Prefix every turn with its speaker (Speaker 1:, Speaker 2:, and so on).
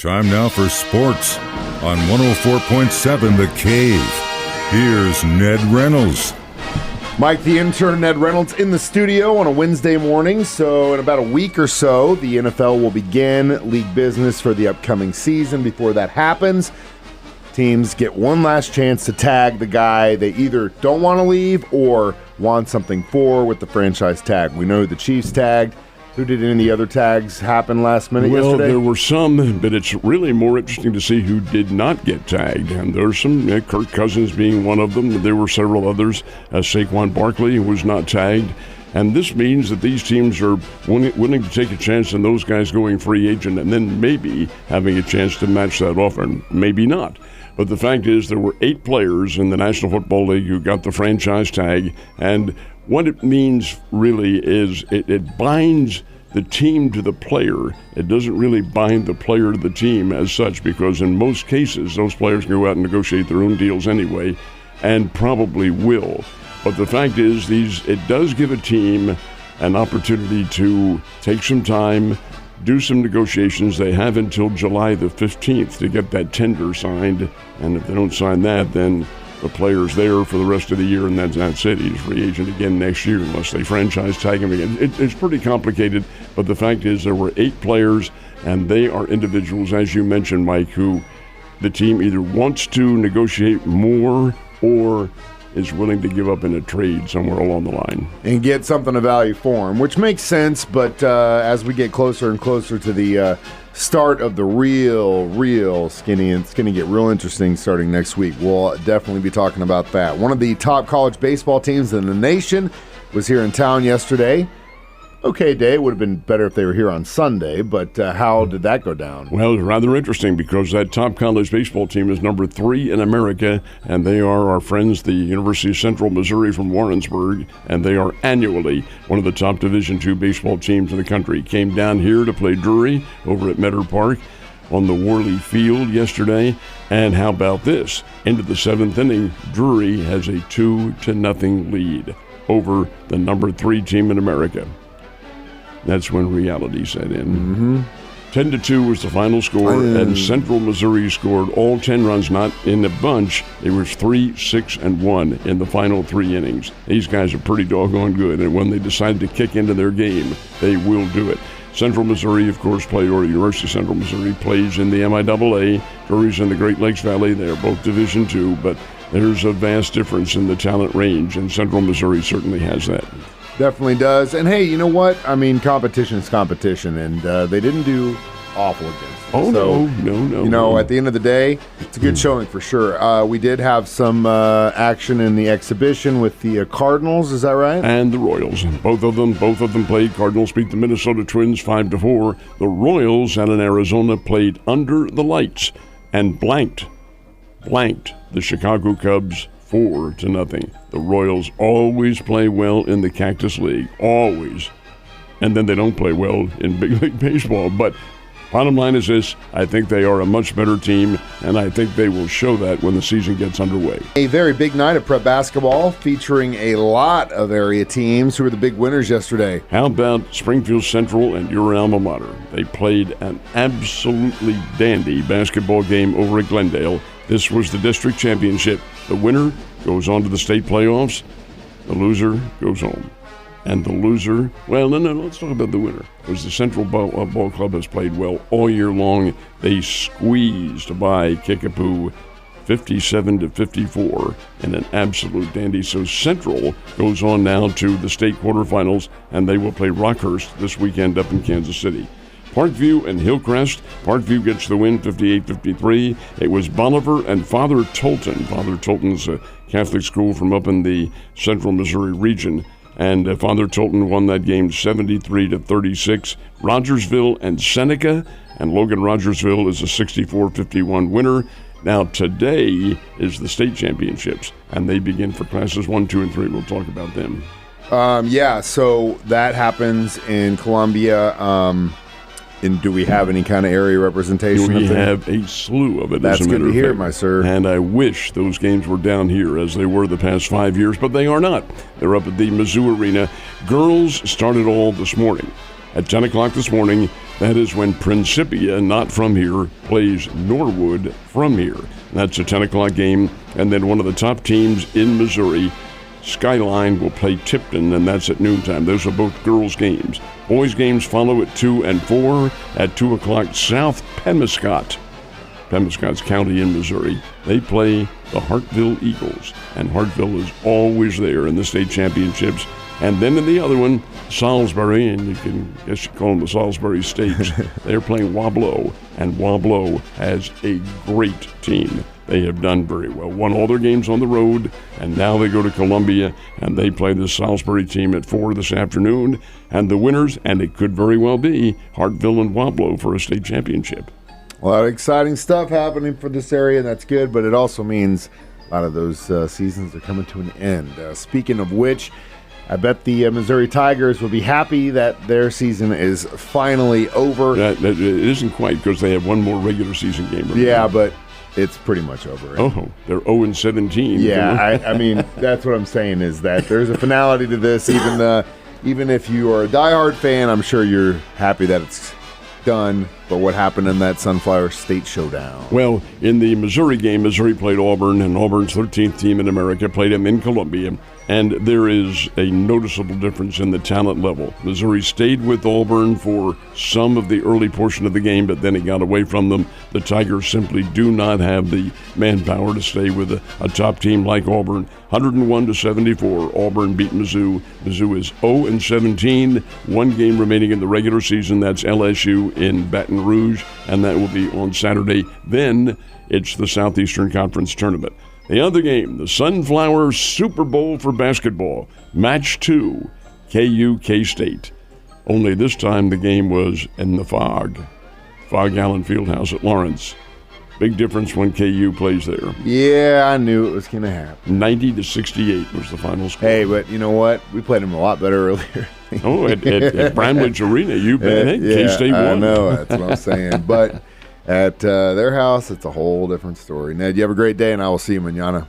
Speaker 1: Time now for sports on 104.7 The Cave. Here's Ned Reynolds.
Speaker 2: Mike, the intern, Ned Reynolds, in the studio on a Wednesday morning. So in about a week or so, the NFL will begin league business for the upcoming season. Before that happens, teams get one last chance to tag the guy they either don't want to leave or want something for with the franchise tag. We know who the Chiefs tagged. Who did any of the other tags happen last minute yesterday?
Speaker 3: Well, there were some, but it's really more interesting to see who did not get tagged. And there's some, Kirk Cousins being one of them. There were several others. Saquon Barkley was not tagged. And this means that these teams are willing to take a chance on those guys going free agent and then maybe having a chance to match that offer, and maybe not. But the fact is there were 8 players in the National Football League who got the franchise tag, and what it means really is it binds the team to the player. It doesn't really bind the player to the team as such, because in most cases those players can go out and negotiate their own deals anyway, and probably will. But the fact is, it does give a team an opportunity to take some time, do some negotiations. They have until July the 15th to get that tender signed, and if they don't sign that, then the player's there for the rest of the year, and that's it. He's free agent again next year unless they franchise tag him again. It's pretty complicated, but the fact is there were 8 players, and they are individuals, as you mentioned, Mike, who the team either wants to negotiate more or is willing to give up in a trade somewhere along the line.
Speaker 2: And get something of value for him, which makes sense, but as we get closer and closer to the start of the real skinny, and it's going to get real interesting starting next week. We'll definitely be talking about that. One of the top college baseball teams in the nation was here in town yesterday. Okay day. It would have been better if they were here on Sunday, but how did that go down?
Speaker 3: Well, it's rather interesting because that top college baseball team is number 3 in America, and they are our friends, the University of Central Missouri from Warrensburg, and they are annually one of the top Division II baseball teams in the country. Came down here to play Drury over at Meadow Park on the Worley Field yesterday, and how about this? Into the 7th inning, Drury has a 2-0 lead over the number 3 team in America. That's when reality set in. 10-2 was the final score, and Central Missouri scored all 10 runs, not in a bunch. It was 3, 6, and 1 in the final 3 innings. These guys are pretty doggone good, and when they decide to kick into their game, they will do it. Central Missouri, of course, University of Central Missouri plays in the MIAA. Drury's in the Great Lakes Valley. They are both Division II, but there's a vast difference in the talent range, and Central Missouri certainly has that.
Speaker 2: Definitely does. And hey, you know what? I mean, competition is competition, and they didn't do awful against them.
Speaker 3: Oh,
Speaker 2: so,
Speaker 3: no.
Speaker 2: You know, at the end of the day, it's a good showing for sure. We did have some action in the exhibition with the Cardinals, is that right?
Speaker 3: And the Royals. Both of them played. Cardinals beat the Minnesota Twins 5-4. The Royals out in Arizona played under the lights and blanked the Chicago Cubs 4-0. The Royals always play well in the Cactus League, always. And then they don't play well in Big League Baseball. But bottom line is this, I think they are a much better team, and I think they will show that when the season gets underway.
Speaker 2: A very big night of prep basketball featuring a lot of area teams. Who were the big winners yesterday?
Speaker 3: How about Springfield Central and your alma mater? They played an absolutely dandy basketball game over at Glendale. This was the district championship. The winner goes on to the state playoffs. The loser goes home. And the loser, well, no, let's talk about the winner. Because the Central Ball Club has played well all year long. They squeezed by Kickapoo 57-54 in an absolute dandy. So Central goes on now to the state quarterfinals, and they will play Rockhurst this weekend up in Kansas City. Parkview and Hillcrest. Parkview gets the win 58-53. It was Bolivar and Father Tolton. Father Tolton's a Catholic school from up in the Central Missouri region. And Father Tolton won that game 73-36. Rogersville and Seneca. And Logan Rogersville is a 64-51 winner. Now today is the state championships, and they begin for classes 1, 2, and 3. We'll talk about them.
Speaker 2: So that happens in Columbia. And do we have any kind of area representation?
Speaker 3: We have a slew of it.
Speaker 2: That's good to hear, my sir.
Speaker 3: And I wish those games were down here as they were the past 5 years, but they are not. They're up at the Mizzou Arena. Girls started all this morning. At 10 o'clock this morning, That is when Principia, not from here, plays Norwood from here. That's a 10 o'clock game. And then one of the top teams in Missouri, Skyline, will play Tipton, and that's at noontime. Those are both girls' games. Boys' games follow at 2 and 4. At 2 o'clock, South Pemiscot. Pemiscot's county in Missouri. They play the Hartville Eagles, and Hartville is always there in the state championships. And then in the other one, Salisbury, and you can guess you call them the Salisbury Stakes. They're playing Wablo, and Wablo has a great team. They have done very well, won all their games on the road, and now they go to Columbia, and they play the Salisbury team at 4 this afternoon. And the winners, and it could very well be Hartville and Wablo for a state championship.
Speaker 2: A lot of exciting stuff happening for this area, and that's good, but it also means a lot of those seasons are coming to an end. Speaking of which, I bet the Missouri Tigers will be happy that their season is finally over.
Speaker 3: It isn't quite, because they have one more regular season game.
Speaker 2: Yeah, but it's pretty much over.
Speaker 3: Oh, they're 0-17.
Speaker 2: Yeah, I mean, that's what I'm saying is that there's a finality to this. Even if you are a diehard fan, I'm sure you're happy that it's done. But what happened in that Sunflower State Showdown?
Speaker 3: Well, in the Missouri game, Missouri played Auburn, and Auburn's 13th team in America played them in Columbia. And there is a noticeable difference in the talent level. Missouri stayed with Auburn for some of the early portion of the game, but then it got away from them. The Tigers simply do not have the manpower to stay with a top team like Auburn. 101-74, Auburn beat Mizzou. Mizzou is 0-17, one game remaining in the regular season. That's LSU in Baton Rouge, and that will be on Saturday. Then it's the Southeastern Conference Tournament. The other game, the Sunflower Super Bowl for basketball, Match 2, KU K-State. Only this time the game was in the Fog Allen Fieldhouse at Lawrence. Big difference when KU plays there.
Speaker 2: Yeah, I knew it was going to happen.
Speaker 3: 90-68 was the final score.
Speaker 2: Hey, but you know what? We played them a lot better earlier.
Speaker 3: At Bramlage Arena, you bet. K-State won.
Speaker 2: I know, that's what I'm saying. But at their house, it's a whole different story. Ned, you have a great day, and I will see you mañana.